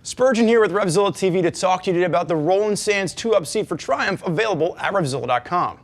Spurgeon here with RevZilla TV to talk to you today about the Roland Sands 2-Up seat for Triumph, available at RevZilla.com.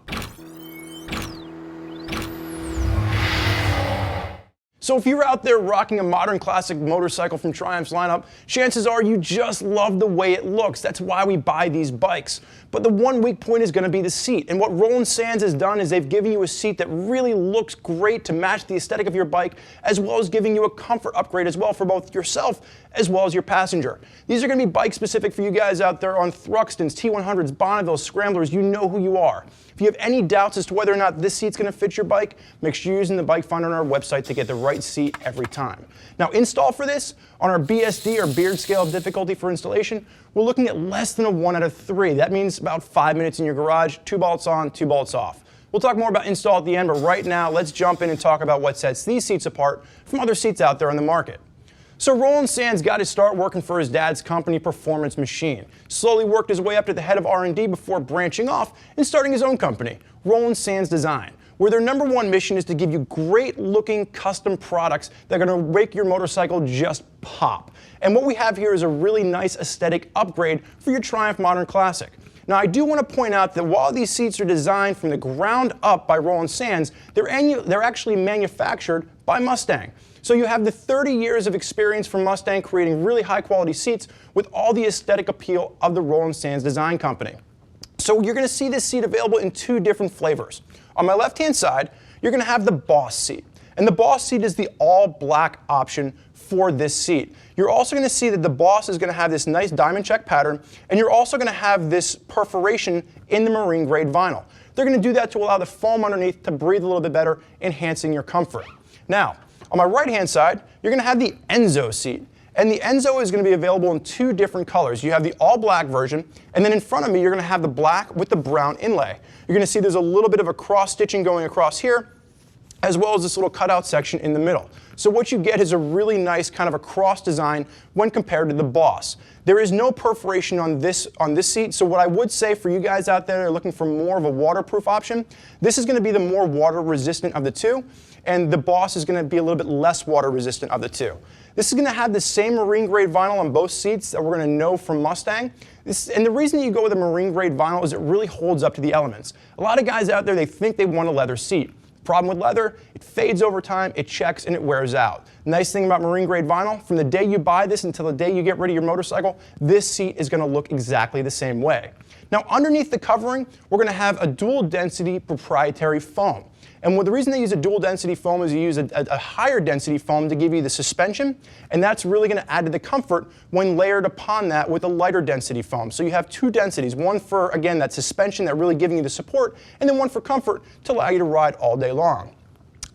So if you're out there rocking a modern classic motorcycle from Triumph's lineup, chances are you just love the way it looks. That's why we buy these bikes. But the one weak point is going to be the seat. And what Roland Sands has done is they've given you a seat that really looks great to match the aesthetic of your bike, as well as giving you a comfort upgrade as well for both yourself as well as your passenger. These are going to be bike specific for you guys out there on Thruxtons, T100s, Bonnevilles, Scramblers. You know who you are. If you have any doubts as to whether or not this seat's going to fit your bike, make sure you're using the bike finder on our website to get the right seat every time. Now, install for this on our BSD, or Beard Scale of Difficulty for installation, we're looking at less than a 1 out of 3. That means about 5 minutes in your garage, 2 bolts on, 2 bolts off. We'll talk more about install at the end, but right now, let's jump in and talk about what sets these seats apart from other seats out there on the market. So Roland Sands got to start working for his dad's company, Performance Machine. Slowly worked his way up to the head of R&D before branching off and starting his own company, Roland Sands Design, where their #1 mission is to give you great-looking custom products that are going to make your motorcycle just pop. And what we have here is a really nice aesthetic upgrade for your Triumph Modern Classic. Now, I do want to point out that while these seats are designed from the ground up by Roland Sands, they're actually manufactured by Mustang. So you have the 30 years of experience from Mustang creating really high-quality seats with all the aesthetic appeal of the Roland Sands Design Company. So you're going to see this seat available in 2 different flavors. On my left-hand side, you're going to have the Boss seat. And the Boss seat is the all-black option for this seat. You're also going to see that the Boss is going to have this nice diamond check pattern, and you're also going to have this perforation in the marine-grade vinyl. They're going to do that to allow the foam underneath to breathe a little bit better, enhancing your comfort. Now, on my right-hand side, you're going to have the Enzo seat. And the Enzo is going to be available in 2 different colors. You have the all-black version, and then in front of me, you're going to have the black with the brown inlay. You're going to see there's a little bit of a cross-stitching going across here, as well as this little cutout section in the middle. So what you get is a really nice kind of a cross design when compared to the Boss. There is no perforation on this seat, so what I would say for you guys out there that are looking for more of a waterproof option, this is going to be the more water resistant of the 2, and the Boss is going to be a little bit less water resistant of the 2. This is going to have the same marine grade vinyl on both seats that we're going to know from Mustang. And the reason you go with a marine grade vinyl is it really holds up to the elements. A lot of guys out there, they think they want a leather seat. Problem with leather, it fades over time, it checks, and it wears out. Nice thing about marine grade vinyl, from the day you buy this until the day you get rid of your motorcycle, this seat is going to look exactly the same way. Now, underneath the covering, we're going to have a dual density proprietary foam. And the reason they use a dual density foam is you use a higher density foam to give you the suspension, and that's really going to add to the comfort when layered upon that with a lighter density foam. So you have 2 densities, one for, again, that suspension that really giving you the support, and then one for comfort to allow you to ride all day long.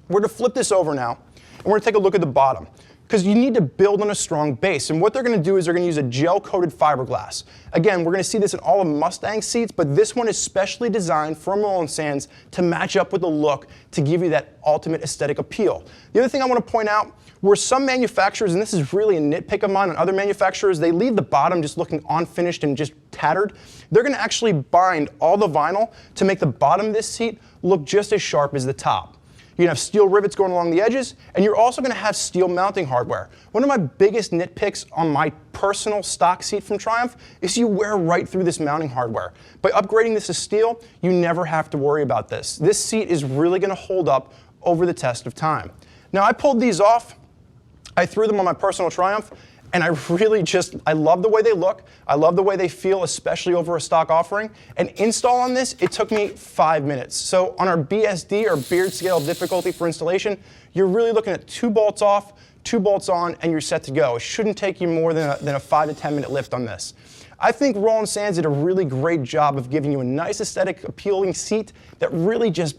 We're going to flip this over now, and we're going to take a look at the bottom, because you need to build on a strong base. And what they're going to do is they're going to use a gel-coated fiberglass. Again, we're going to see this in all of Mustang seats, but this one is specially designed from Roland Sands to match up with the look to give you that ultimate aesthetic appeal. The other thing I want to point out, where some manufacturers, and this is really a nitpick of mine on other manufacturers, they leave the bottom just looking unfinished and just tattered. They're going to actually bind all the vinyl to make the bottom of this seat look just as sharp as the top. You're going to have steel rivets going along the edges, and you're also going to have steel mounting hardware. One of my biggest nitpicks on my personal stock seat from Triumph is you wear right through this mounting hardware. By upgrading this to steel, you never have to worry about this. This seat is really going to hold up over the test of time. Now, I pulled these off. I threw them on my personal Triumph, and I love the way they look. I love the way they feel, especially over a stock offering. And install on this, it took me 5 minutes. So on our BSD, or Beard Scale of Difficulty for installation, you're really looking at 2 bolts off, 2 bolts on, and you're set to go. It shouldn't take you more than a 5 to 10 minute lift on this. I think Roland Sands did a really great job of giving you a nice aesthetic, appealing seat that really just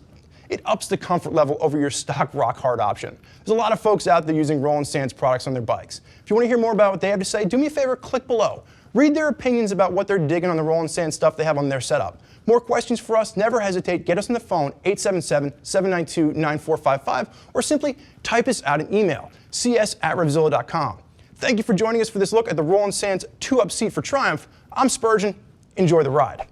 it ups the comfort level over your stock rock hard option. There's a lot of folks out there using Roland Sands products on their bikes. If you want to hear more about what they have to say, do me a favor, click below. Read their opinions about what they're digging on the Roland Sands stuff they have on their setup. More questions for us, never hesitate, get us on the phone, 877-792-9455, or simply type us out an email, cs@RevZilla.com. Thank you for joining us for this look at the Roland Sands 2-Up seat for Triumph. I'm Spurgeon. Enjoy the ride.